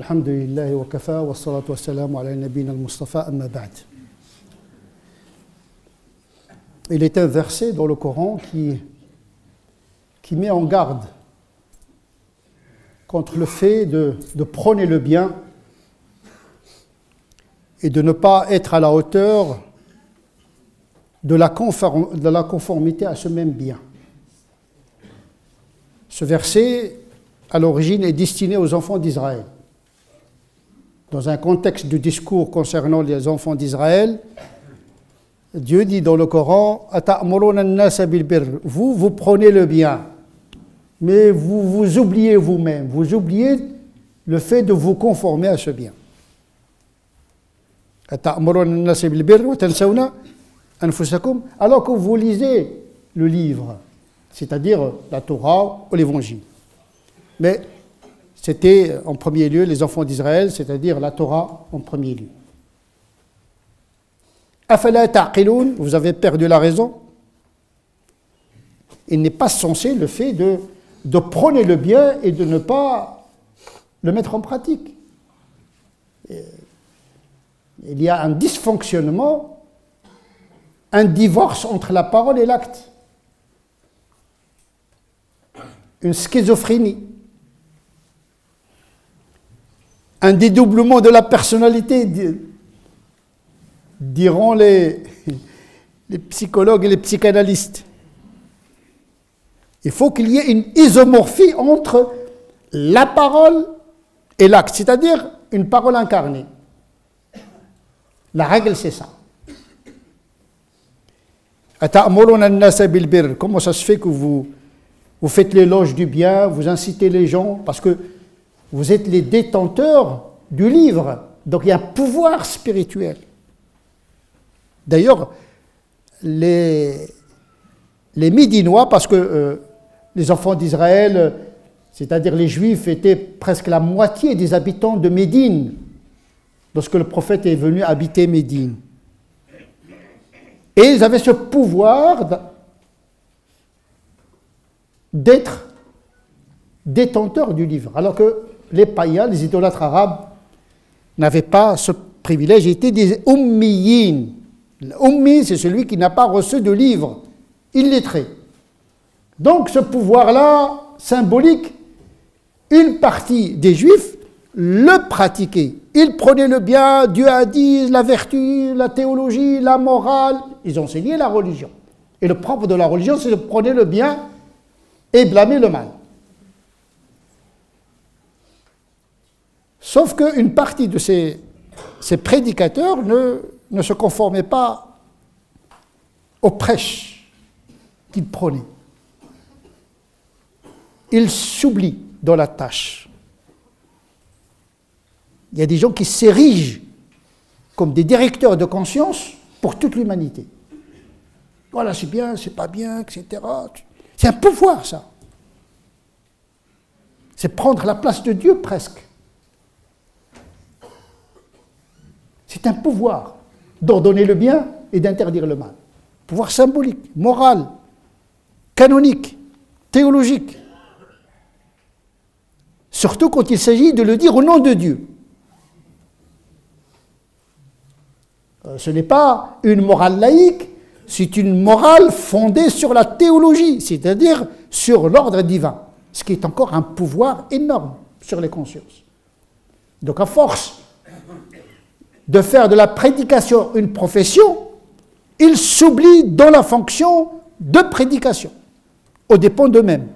Alhamdulillah wa kafa wa salatu wa salam ala nabina al-Mustafa amma ba'd. Il est un verset dans le Coran qui met en garde contre le fait de prôner le bien et de ne pas être à la hauteur de la conformité à ce même bien. Ce verset, à l'origine, est destiné aux enfants d'Israël. Dans un contexte de discours concernant les enfants d'Israël, Dieu dit dans le Coran, vous prenez le bien, mais vous oubliez vous-même, vous oubliez le fait de vous conformer à ce bien. Alors que vous lisez le livre, c'est-à-dire la Torah ou l'Évangile. Mais c'était en premier lieu les enfants d'Israël, c'est-à-dire la Torah en premier lieu. Afala ta'qiloun, vous avez perdu la raison. Il n'est pas censé le fait de prôner le bien et de ne pas le mettre en pratique. Il y a un dysfonctionnement, un divorce entre la parole et l'acte. Une schizophrénie. Un dédoublement de la personnalité, diront les psychologues et les psychanalystes. Il faut qu'il y ait une isomorphie entre la parole et l'acte, c'est-à-dire une parole incarnée. La règle, c'est ça. Comment ça se fait que vous faites l'éloge du bien, vous incitez les gens, parce que vous êtes les détenteurs du livre, donc il y a un pouvoir spirituel. D'ailleurs, les Médinois, parce que les enfants d'Israël, c'est-à-dire les Juifs, étaient presque la moitié des habitants de Médine, lorsque le prophète est venu habiter Médine. Et ils avaient ce pouvoir d'être détenteurs du livre, alors que les païens, les idolâtres arabes, n'avaient pas ce privilège, ils étaient des ummiyin. L'ummi, c'est celui qui n'a pas reçu de livre, illettré. Donc ce pouvoir-là, symbolique, une partie des Juifs le pratiquait. Ils prenaient le bien, Dieu a dit, la vertu, la théologie, la morale, ils enseignaient la religion. Et le propre de la religion, c'est de prôner le bien et blâmer le mal. Sauf qu'une partie de ces prédicateurs ne se conformaient pas aux prêches qu'ils prônaient. Ils s'oublient dans la tâche. Il y a des gens qui s'érigent comme des directeurs de conscience pour toute l'humanité. Voilà, c'est bien, c'est pas bien, etc. C'est un pouvoir, ça. C'est prendre la place de Dieu, presque. C'est un pouvoir d'ordonner le bien et d'interdire le mal. Pouvoir symbolique, moral, canonique, théologique. Surtout quand il s'agit de le dire au nom de Dieu. Ce n'est pas une morale laïque, c'est une morale fondée sur la théologie, c'est-à-dire sur l'ordre divin, ce qui est encore un pouvoir énorme sur les consciences. Donc à force de faire de la prédication une profession, ils s'oublient dans la fonction de prédication, aux dépens d'eux-mêmes.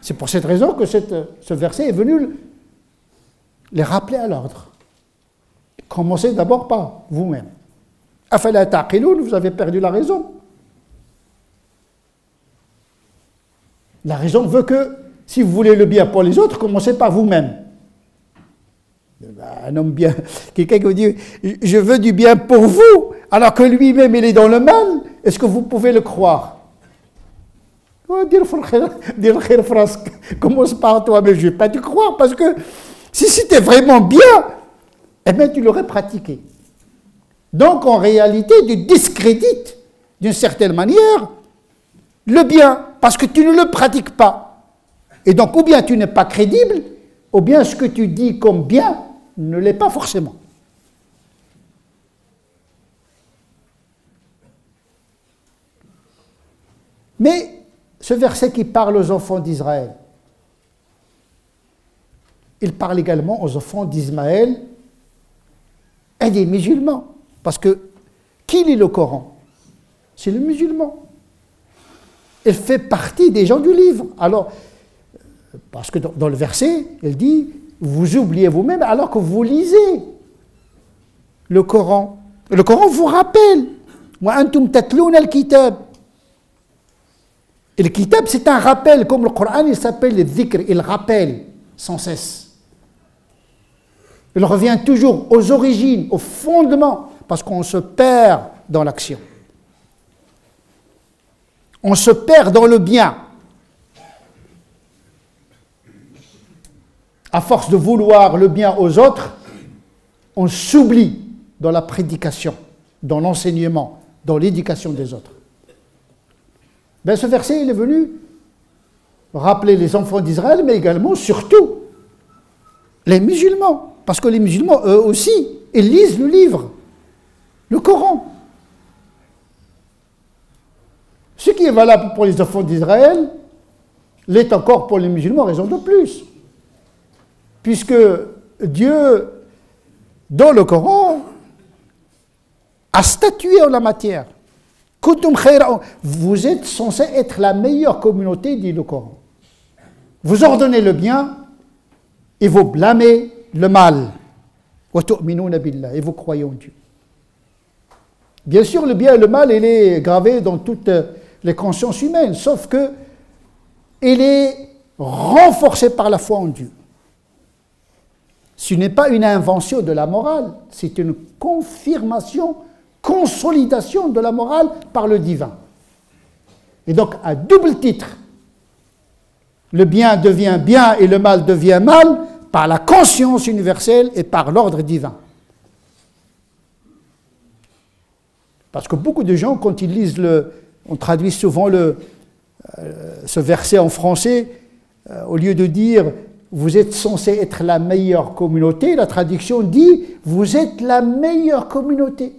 C'est pour cette raison que ce verset est venu les rappeler à l'ordre. Commencez d'abord par vous-même. Afala ta'qiloun, vous avez perdu la raison. La raison veut que, si vous voulez le bien pour les autres, commencez par vous-même. Un homme bien, quelqu'un qui vous dit « je veux du bien pour vous », alors que lui-même il est dans le mal, est-ce que vous pouvez le croire? Commence par toi, mais je ne vais pas te croire, parce que si c'était vraiment bien, eh bien tu l'aurais pratiqué. Donc en réalité, tu discrédites d'une certaine manière le bien, parce que tu ne le pratiques pas. Et donc ou bien tu n'es pas crédible, ou bien ce que tu dis comme bien ne l'est pas forcément. Mais ce verset qui parle aux enfants d'Israël, il parle également aux enfants d'Ismaël et des musulmans. Parce que qui lit le Coran? C'est le musulman. Il fait partie des gens du livre. Alors, parce que dans le verset, il dit, vous oubliez vous-même alors que vous lisez le Coran. Le Coran vous rappelle. Wa antum tatlouna al-kitab. Et le kitab, c'est un rappel, comme le Coran, il s'appelle le dhikr, il rappelle sans cesse. Il revient toujours aux origines, au fondement, parce qu'on se perd dans l'action. On se perd dans le bien. À force de vouloir le bien aux autres, on s'oublie dans la prédication, dans l'enseignement, dans l'éducation des autres. Ben, ce verset, il est venu rappeler les enfants d'Israël, mais également, surtout, les musulmans. Parce que les musulmans, eux aussi, ils lisent le livre, le Coran. Ce qui est valable pour les enfants d'Israël l'est encore pour les musulmans, raison de plus. Puisque Dieu, dans le Coran, a statué en la matière. Vous êtes censé être la meilleure communauté, dit le Coran. Vous ordonnez le bien et vous blâmez le mal. Et vous croyez en Dieu. Bien sûr, le bien et le mal, il est gravé dans toutes les consciences humaines, sauf que il est renforcé par la foi en Dieu. Ce n'est pas une invention de la morale, c'est une confirmation, consolidation de la morale par le divin. Et donc, à double titre, le bien devient bien et le mal devient mal par la conscience universelle et par l'ordre divin. Parce que beaucoup de gens, quand ils lisent on traduit souvent ce verset en français, au lieu de dire « vous êtes censé être la meilleure communauté », la traduction dit « vous êtes la meilleure communauté ».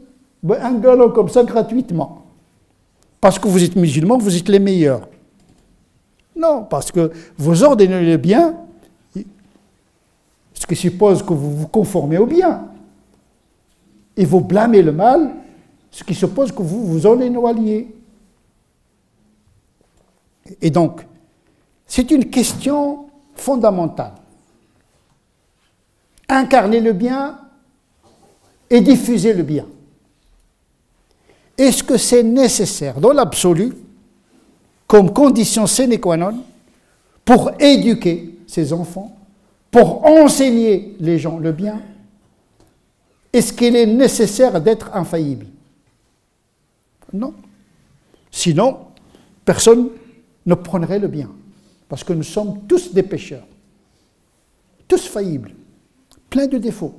Un galop comme ça gratuitement. Parce que vous êtes musulmans, vous êtes les meilleurs. Non, parce que vous ordonnez le bien, ce qui suppose que vous vous conformez au bien. Et vous blâmez le mal, ce qui suppose que vous vous en éloignez. Et donc, c'est une question fondamentale. Incarner le bien et diffuser le bien. Est-ce que c'est nécessaire, dans l'absolu, comme condition sine qua non, pour éduquer ses enfants, pour enseigner les gens le bien? Est-ce qu'il est nécessaire d'être infaillible? Non. Sinon, personne ne prendrait le bien. Parce que nous sommes tous des pécheurs. Tous faillibles. Pleins de défauts.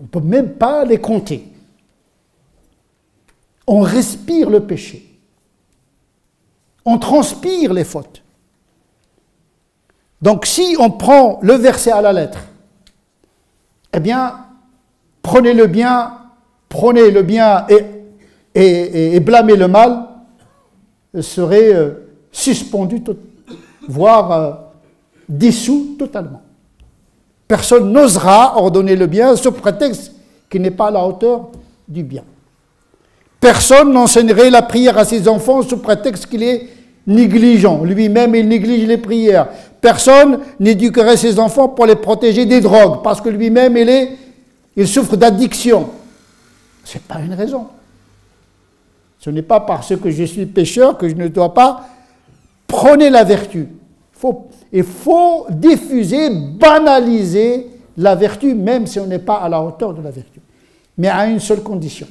On ne peut même pas les compter. On respire le péché. On transpire les fautes. Donc si on prend le verset à la lettre, eh bien, prenez le bien et blâmez le mal, serait suspendu, voire dissous totalement. Personne n'osera ordonner le bien sous prétexte qu'il n'est pas à la hauteur du bien. Personne n'enseignerait la prière à ses enfants sous prétexte qu'il est négligent. Lui-même, il néglige les prières. Personne n'éduquerait ses enfants pour les protéger des drogues, parce que lui-même, il souffre d'addiction. Ce n'est pas une raison. Ce n'est pas parce que je suis pécheur que je ne dois pas prôner la vertu. Il faut diffuser, banaliser la vertu, même si on n'est pas à la hauteur de la vertu. Mais à une seule condition.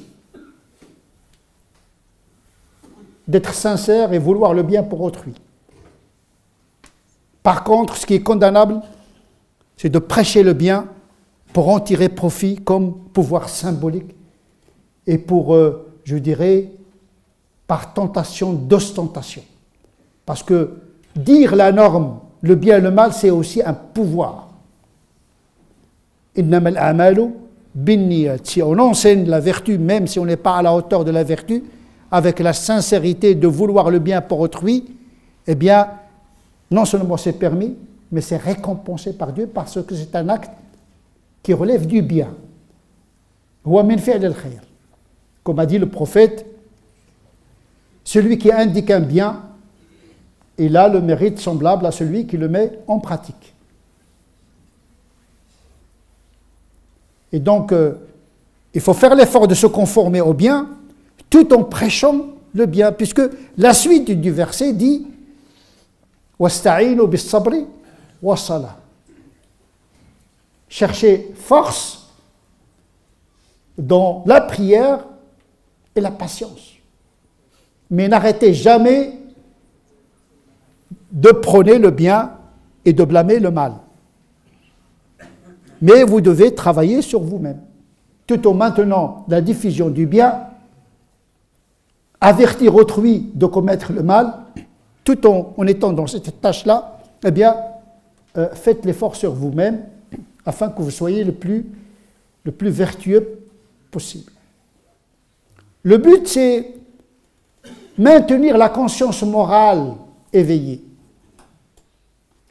D'être sincère et vouloir le bien pour autrui. Par contre, ce qui est condamnable, c'est de prêcher le bien pour en tirer profit comme pouvoir symbolique et pour, je dirais, par tentation d'ostentation. Parce que dire la norme le bien et le mal, c'est aussi un pouvoir. Innama al-a'malu bin-niyat. Si on enseigne la vertu, même si on n'est pas à la hauteur de la vertu, avec la sincérité de vouloir le bien pour autrui, eh bien, non seulement c'est permis, mais c'est récompensé par Dieu parce que c'est un acte qui relève du bien. Comme a dit le prophète, celui qui indique un bien, il a le mérite semblable à celui qui le met en pratique. Et donc, il faut faire l'effort de se conformer au bien, tout en prêchant le bien, puisque la suite du verset dit « Wasta'inu bis-sabri wa-salah » Cherchez force dans la prière et la patience. Mais n'arrêtez jamais de prôner le bien et de blâmer le mal. Mais vous devez travailler sur vous-même, tout en maintenant la diffusion du bien, avertir autrui de commettre le mal, tout en étant dans cette tâche-là, eh bien, faites l'effort sur vous-même, afin que vous soyez le plus vertueux possible. Le but, c'est maintenir la conscience morale éveillée.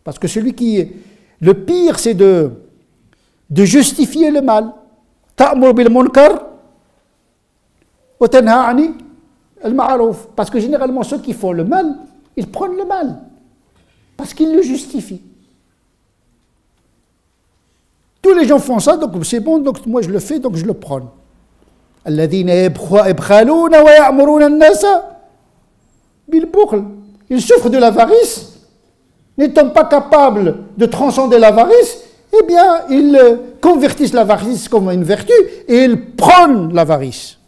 Parce que le pire, c'est de justifier le mal. Ta'mur bil munkar wa tanha 'ani al-ma'ruf. Parce que généralement, ceux qui font le mal, ils prennent le mal. Parce qu'ils le justifient. Tous les gens font ça, donc c'est bon, donc moi je le fais, donc je le prends. Alladhina yabkhaluna wa ya'muruna an-nasa bil bukhl. Ils souffrent de l'avarice. N'étant pas capables de transcender l'avarice, eh bien, ils convertissent l'avarice comme une vertu et ils prennent l'avarice.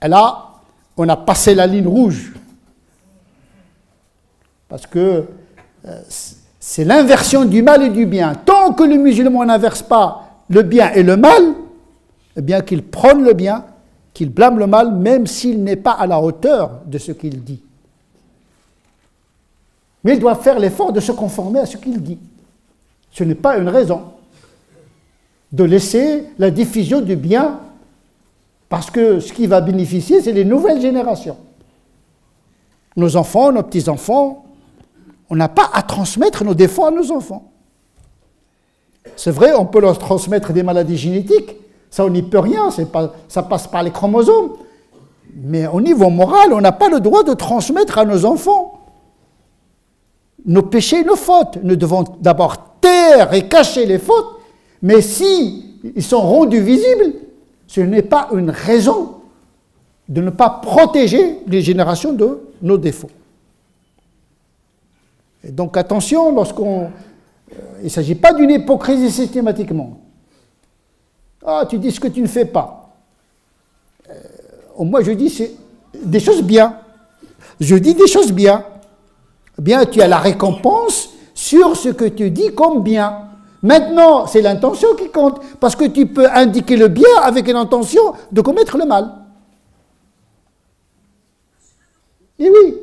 Et là, on a passé la ligne rouge. Parce que c'est l'inversion du mal et du bien. Tant que le musulman n'inverse pas le bien et le mal, eh bien qu'il prône le bien, qu'il blâme le mal, même s'il n'est pas à la hauteur de ce qu'il dit. Mais il doit faire l'effort de se conformer à ce qu'il dit. Ce n'est pas une raison de laisser la diffusion du bien, parce que ce qui va bénéficier, c'est les nouvelles générations. Nos enfants, nos petits-enfants, on n'a pas à transmettre nos défauts à nos enfants. C'est vrai, on peut leur transmettre des maladies génétiques, ça on n'y peut rien, ça passe par les chromosomes. Mais au niveau moral, on n'a pas le droit de transmettre à nos enfants nos péchés, nos fautes. Nous devons d'abord taire et cacher les fautes, mais si ils sont rendus visibles, ce n'est pas une raison de ne pas protéger les générations de nos défauts. Et donc attention, il ne s'agit pas d'une hypocrisie systématiquement. Ah, tu dis ce que tu ne fais pas. Moi je dis c'est des choses bien. Je dis des choses bien. Bien, tu as la récompense sur ce que tu dis comme bien. Maintenant, c'est l'intention qui compte, parce que tu peux indiquer le bien avec une intention de commettre le mal. Et oui.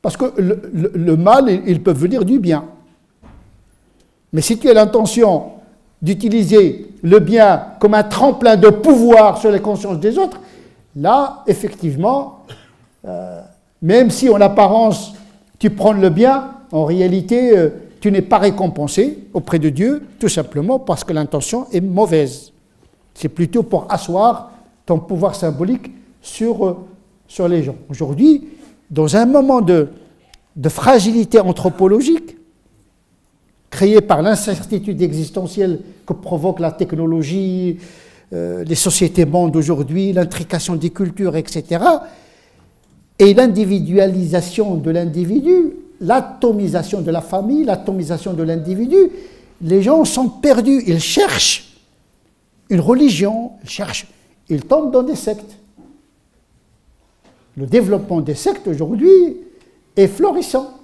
Parce que le mal, il peut venir du bien. Mais si tu as l'intention d'utiliser le bien comme un tremplin de pouvoir sur les consciences des autres, là, effectivement, même si en apparence tu prends le bien, en réalité tu n'es pas récompensé auprès de Dieu, tout simplement parce que l'intention est mauvaise. C'est plutôt pour asseoir ton pouvoir symbolique sur les gens. Aujourd'hui, dans un moment de fragilité anthropologique, créée par l'incertitude existentielle que provoque la technologie, les sociétés mondes aujourd'hui, l'intrication des cultures, etc., et l'individualisation de l'individu, l'atomisation de la famille, l'atomisation de l'individu, les gens sont perdus, ils cherchent une religion, ils tombent dans des sectes. Le développement des sectes aujourd'hui est florissant.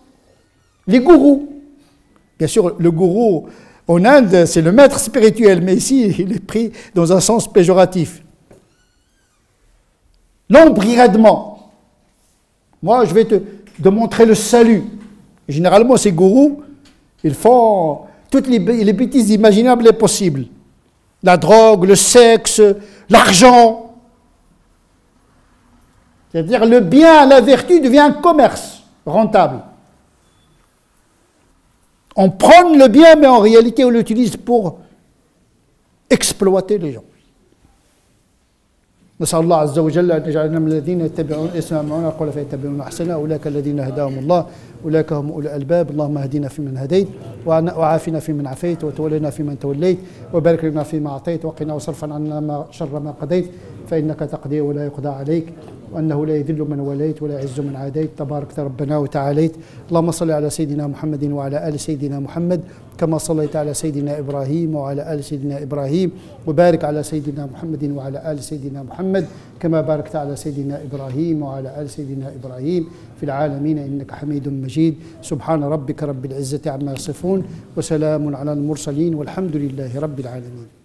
Les gourous, bien sûr le gourou en Inde c'est le maître spirituel, mais ici il est pris dans un sens péjoratif. L'embrigadement. Moi, je vais de montrer le salut. Généralement, ces gourous, ils font toutes les bêtises imaginables et possibles. La drogue, le sexe, l'argent. C'est-à-dire le bien, la vertu devient un commerce rentable. On prône le bien, mais en réalité, on l'utilise pour exploiter les gens. نسأل الله عز وجل أن يجعلنا من الذين يتبعون يسمعون القول فيتبعون أحسنه أولئك الذين هداهم الله أولئك هم أولو الألباب اللهم اهدنا فيمن هديت وعافنا فيمن عافيت وتولنا فيمن توليت وبارك لنا فيما أعطيت وقنا واصرف عنا شر ما قضيت فإنك تقضي ولا يقضى عليك وأنه لا يذل من وليت ولا يعز من عاديت تبارك ربنا وتعاليت اللهم صل على سيدنا محمد وعلى آل سيدنا محمد كما صليت على سيدنا إبراهيم وعلى آل سيدنا إبراهيم وبارك على سيدنا محمد وعلى آل سيدنا محمد كما باركت على سيدنا إبراهيم وعلى آل سيدنا إبراهيم في العالمين إنك حميد مجيد سبحان ربك رب العزة عما يصفون وسلام على المرسلين والحمد لله رب العالمين.